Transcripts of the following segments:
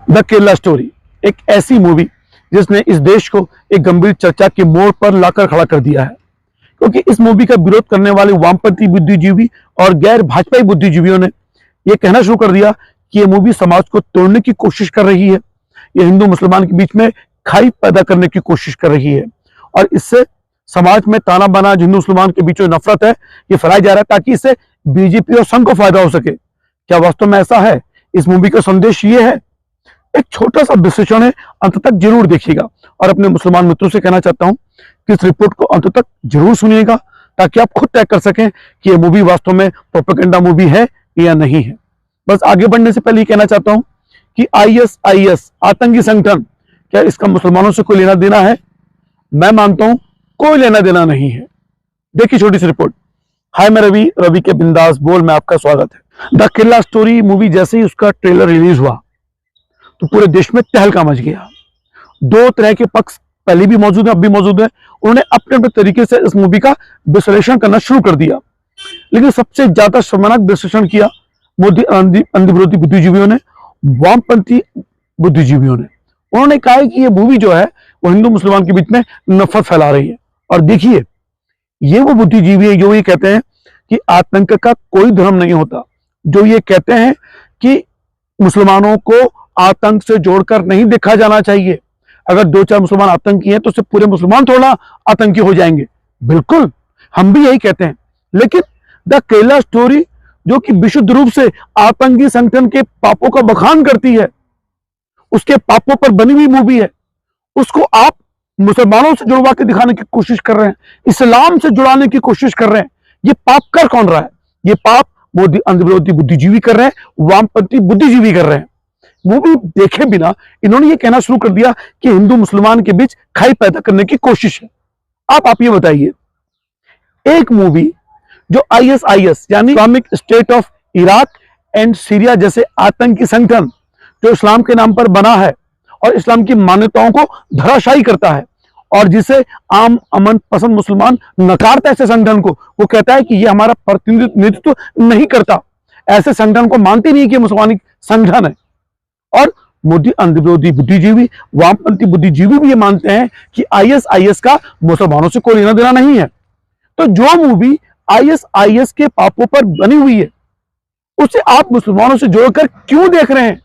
The Kerala story एक ऐसी movie जिसने इस देश को एक गंभीर चर्चा के मोड़ पर लाकर खड़ा कर दिया है, क्योंकि इस मूवी का विरोध करने वाले वामपंथी बुद्धिजीवी और गैर भाजपाई बुद्धिजीवियों ने यह कहना शुरू कर दिया कि यह मूवी समाज को तोड़ने की कोशिश कर रही है, यह हिंदू मुसलमान के बीच में खाई पैदा करने की कोशिश कर रही है और इससे समाज में ताना बाना हिंदू मुसलमान के बीच में नफरत है ये फैलाया जा रहा है ताकि इससे बीजेपी और संघ को फायदा हो सके। क्या वास्तव में ऐसा है? इस मूवी का संदेश ये है। एक छोटा सा विश्लेषण है, अंत तक जरूर देखिएगा और अपने मुसलमान मित्रों से कहना चाहता हूं कि इस रिपोर्ट को अंत तक जरूर सुनिएगा ताकि आप खुद तय कर सकें कि यह मूवी वास्तव में प्रोपेगेंडा मूवी है या नहीं है। बस आगे बढ़ने से पहले ये कहना चाहता हूं कि आईएसआईएस आतंकी संगठन, क्या इसका मुसलमानों से कोई लेना देना है? मैं मानता हूं कोई लेना देना नहीं है। देखिए छोटी सी रिपोर्ट। हाय, मैं रवि के बिंदास बोल में आपका स्वागत है। द केरला स्टोरी मूवी जैसे ही उसका ट्रेलर रिलीज हुआ तो पूरे देश में तहलका मच गया। दो तरह के पक्ष पहले भी मौजूद है, अब भी मौजूद है। उन्होंने अपने अपने तरीके से इस मूवी का विश्लेषण करना शुरू कर दिया, लेकिन सबसे ज्यादा शर्मनाक विश्लेषण किया मोदी अंधी विरोधी बुद्धिजीवियों ने, वामपंथी बुद्धिजीवियों ने। उन्होंने कहा कि यह मूवी जो है वो हिंदू मुसलमान के बीच में नफरत फैला रही है। और देखिए, ये वो बुद्धिजीवी है जो ये कहते हैं कि आतंक का कोई धर्म नहीं होता, जो ये कहते हैं कि मुसलमानों को आतंक से जोड़कर नहीं देखा जाना चाहिए। अगर दो चार मुसलमान आतंकी हैं तो उससे पूरे मुसलमान थोड़ा आतंकी हो जाएंगे। बिल्कुल, हम भी यही कहते हैं, लेकिन द केरला स्टोरी जो कि विशुद्ध रूप से आतंकी संगठन के पापों का बखान करती है, उसके पापों पर बनी हुई मूवी है, उसको आप मुसलमानों से जुड़वा के दिखाने की कोशिश कर रहे हैं, इस्लाम से जुड़ाने की कोशिश कर रहे हैं। ये पाप कर कौन रहा है? ये पाप मोदी अंध विरोधी बुद्धिजीवी कर रहे हैं, वामपंथी बुद्धिजीवी कर रहे हैं। मूवी देखे बिना इन्होंने ये कहना शुरू कर दिया कि हिंदू मुसलमान के बीच खाई पैदा करने की कोशिश है। आप ये बताइए, एक मूवी जो आईएसआईएस यानी Islamic state of Iraq and Syria जैसे आतंकी संगठन जो इस्लाम के नाम पर बना है और इस्लाम की मान्यताओं को धराशायी करता है और जिसे आम अमन पसंद मुसलमान नकारता है, ऐसे संगठन को वो कहता है कि ये हमारा प्रतिनिधित्व नहीं करता, ऐसे संगठन को मानते नहीं कि मुसलमानी संगठन है। और मोदी अंध विरोधी बुद्धिजीवी, वामपंथी बुद्धिजीवी भी ये मानते हैं कि आईएसआईएस का मुसलमानों से कोई लेना देना नहीं है। तो जो मूवी आईएसआईएस के पापों पर बनी हुई है उसे आप मुसलमानों से जोड़कर क्यों देख रहे हैं?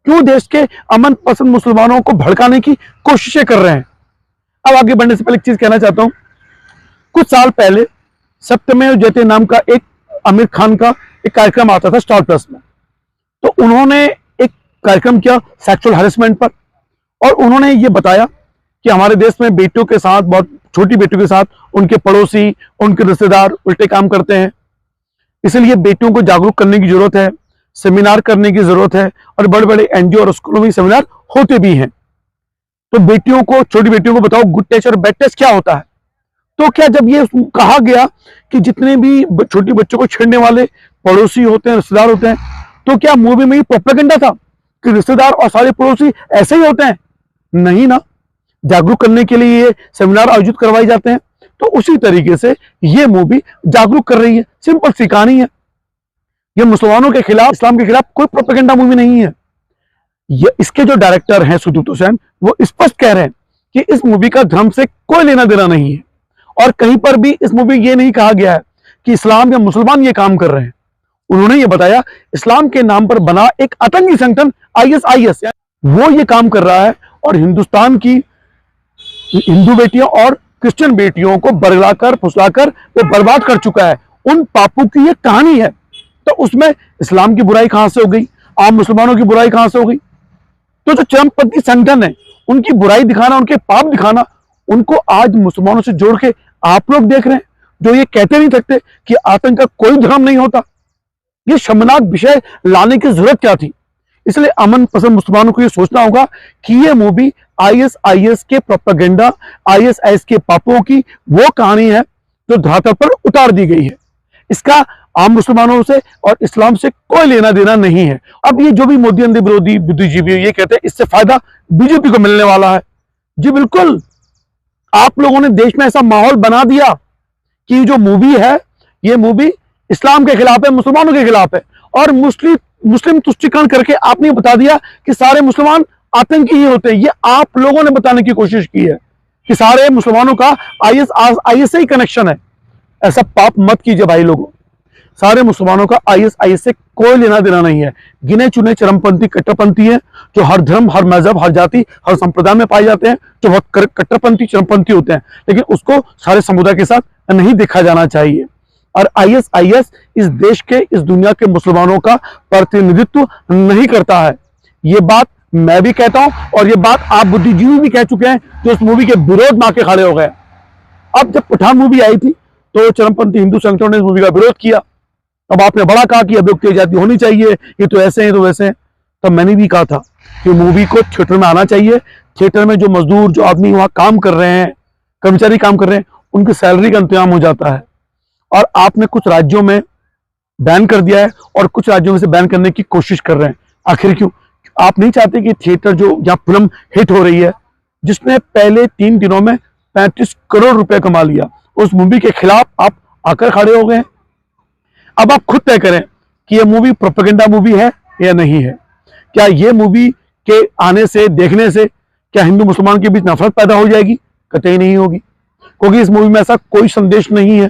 क्यों देश के अमन पसंद मुसलमानों को भड़काने की कोशिशें कर रहे हैं? अब आगे बढ़ने से पहले एक चीज कहना चाहता हूं। कुछ साल पहले सत्यमेव जयते नाम का एक आमिर खान का एक कार्यक्रम आता था स्टार प्लस में। तो उन्होंने एक कार्यक्रम किया सेक्सुअल हैरेसमेंट पर और उन्होंने ये बताया कि हमारे देश में बेटियों के साथ, बहुत छोटी बेटियों के साथ उनके पड़ोसी, उनके रिश्तेदार उल्टे काम करते हैं, इसलिए बेटियों को जागरूक करने की जरूरत है, सेमिनार करने की जरूरत है और बड़े बड़े एनजीओ और स्कूलों में सेमिनार होते भी हैं। तो बेटियों को, छोटी बेटियों को बताओ गुड टच और बैड टच क्या होता है। तो क्या जब ये कहा गया कि जितने भी छोटी बच्चों को छेड़ने वाले पड़ोसी होते हैं, रिश्तेदार होते हैं, तो क्या मूवी में ये प्रोपेगेंडा था कि रिश्तेदार और सारे पड़ोसी ऐसे ही होते हैं? नहीं ना, जागरूक करने के लिए ये सेमिनार आयोजित करवाए जाते हैं। तो उसी तरीके से ये मूवी जागरूक कर रही है। सिंपल सी कहानी है। ये मुसलमानों के खिलाफ, इस्लाम के खिलाफ कोई प्रोपेगेंडा मूवी नहीं है। ये इसके जो डायरेक्टर हैं सुदीप्त हुसैन, वो स्पष्ट कह रहे हैं कि इस मूवी का धर्म से कोई लेना देना नहीं है और कहीं पर भी इस मूवी ये नहीं कहा गया है कि इस्लाम या मुसलमान ये काम कर रहे हैं। उन्होंने ये बताया इस्लाम के नाम पर बना एक आतंकी संगठन आईएसआईएस वो ये काम कर रहा है और हिंदुस्तान की हिंदू बेटियों और क्रिश्चियन बेटियों को बरगलाकर, फुसलाकर वो बर्बाद कर चुका है। उन पापों की ये कहानी है। तो उसमें इस्लाम की बुराई कहां से हो गई? आम मुसलमानों की बुराई कहां से हो गई? तो जो चरमपंथी संगठन है उनकी बुराई दिखाना, उनके पाप दिखाना, उनको आज मुसलमानों से जोड़ के आप लोग देख रहे हैं, जो ये कहते नहीं सकते कि आतंक का कोई धर्म नहीं होता। ये शर्मनाक विषय लाने की जरूरत क्या थी? इसलिए अमन पसंद मुसलमानों को ये सोचना होगा कि ये मूवी आईएसआईएस के प्रोपेगेंडा, आईएसआईएस के पापों की वो कहानी है जो धरातल पर उतार दी गई है। इसका आम मुसलमानों से और इस्लाम से कोई लेना देना नहीं है। अब ये जो भी मोदी अंधे विरोधी बुद्धिजीवी ये कहते हैं इससे फायदा बीजेपी को मिलने वाला है। जी बिल्कुल, आप लोगों ने देश में ऐसा माहौल बना दिया कि जो मूवी है ये मूवी इस्लाम के खिलाफ है, मुसलमानों के खिलाफ है और मुस्लिम तुष्टिकरण करके आपने बता दिया कि सारे मुसलमान आतंकी ही होते हैं। ये आप लोगों ने बताने की कोशिश की है कि सारे मुसलमानों का आईएस से ही कनेक्शन है। ऐसा पाप मत कीजिए भाई लोगों। सारे मुसलमानों का आईएस से कोई लेना देना नहीं है। गिने चुने चरमपंथी कट्टरपंथी हैं जो हर धर्म, हर मजहब, हर जाति, हर संप्रदाय में पाए जाते हैं, जो बहुत कट्टरपंथी चरमपंथी होते हैं, लेकिन उसको सारे समुदाय के साथ नहीं देखा जाना चाहिए। और आईएस इस देश के, इस दुनिया के मुसलमानों का प्रतिनिधित्व नहीं करता है। ये बात मैं भी कहता हूं और ये बात आप बुद्धिजीवी भी कह चुके हैं जो इस मूवी के विरोध में आके खड़े हो गए। अब जब पठान मूवी आई थी तो चरमपंथी हिंदू संगठनों ने इस मूवी का विरोध किया। अब आपने बड़ा कहा कि अभियुक्त की जाति होनी चाहिए, ये तो ऐसे हैं तो वैसे हैं। तब मैंने भी कहा था कि मूवी को थिएटर में आना चाहिए। थिएटर में जो मजदूर, जो आदमी वहां काम कर रहे हैं, कर्मचारी काम कर रहे हैं, उनकी सैलरी का इंतजाम हो जाता है। और आपने कुछ राज्यों में बैन कर दिया है और कुछ राज्यों में से बैन करने की कोशिश कर रहे हैं। आखिर क्यों? आप नहीं चाहते कि थिएटर जो या फिल्म हिट हो रही है, जिसने पहले 3 दिनों में 35 करोड़ रुपए कमा लिया, उस मूवी के खिलाफ आप आकर खड़े हो गए। अब आप खुद तय करें कि यह मूवी प्रोपेगेंडा मूवी है या नहीं है। क्या यह मूवी के आने से, देखने से क्या हिंदू मुसलमान के बीच नफरत पैदा हो जाएगी? कतई नहीं होगी, क्योंकि इस मूवी में ऐसा कोई संदेश नहीं है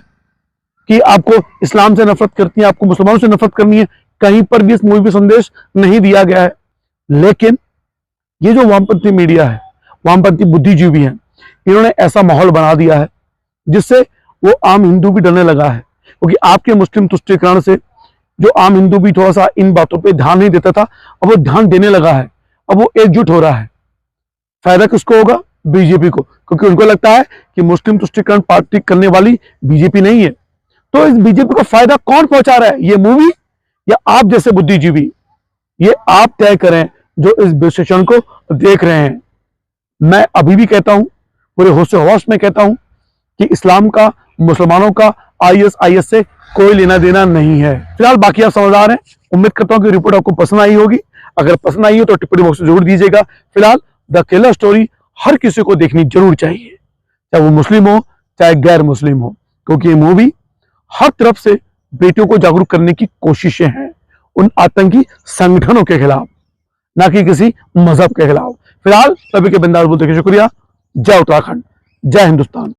कि आपको इस्लाम से नफरत करती है, आपको मुसलमानों से नफरत करनी है। कहीं पर भी इस मूवी में संदेश नहीं दिया गया है। लेकिन ये जो वामपंथी मीडिया है, वामपंथी बुद्धिजीवी हैं, इन्होंने ऐसा माहौल बना दिया है जिससे वो आम हिंदू भी डरने लगा है। क्योंकि आपके मुस्लिम तुष्टीकरण से जो आम हिंदू भी थोड़ा सा इन बातों पे ध्यान नहीं देता था, अब वो ध्यान देने लगा है। अब वो एकजुट हो रहा है। फायदा किसको होगा? बीजेपी को, क्योंकि उनको लगता है कि मुस्लिम तुष्टीकरण पार्टी करने वाली बीजेपी नहीं है। तो इस बीजेपी को फायदा कौन पहुंचा रहा है, ये मूवी या आप जैसे बुद्धिजीवी? ये आप तय करें जो इस विश्लेषण को देख रहे हैं। मैं अभी भी कहता हूं, पूरे होश हवस में कहता हूं कि इस्लाम का, मुसलमानों का आईएस से कोई लेना देना नहीं है। फिलहाल बाकी आप समझदार हैं। उम्मीद करता हूं कि रिपोर्ट आपको पसंद आई होगी। अगर पसंद आई हो तो टिप्पणी बॉक्स में जरूर दीजिएगा। फिलहाल द केरला स्टोरी हर किसी को देखनी जरूर चाहिए, चाहे वो मुस्लिम हो चाहे गैर मुस्लिम हो, क्योंकि ये मूवी हर तरफ से बेटियों को जागरूक करने की कोशिशें हैं उन आतंकी संगठनों के खिलाफ, ना कि किसी मजहब के खिलाफ। फिलहाल सभी के बिंदास बोलते हैं शुक्रिया। जय उत्तराखंड, जय हिंदुस्तान।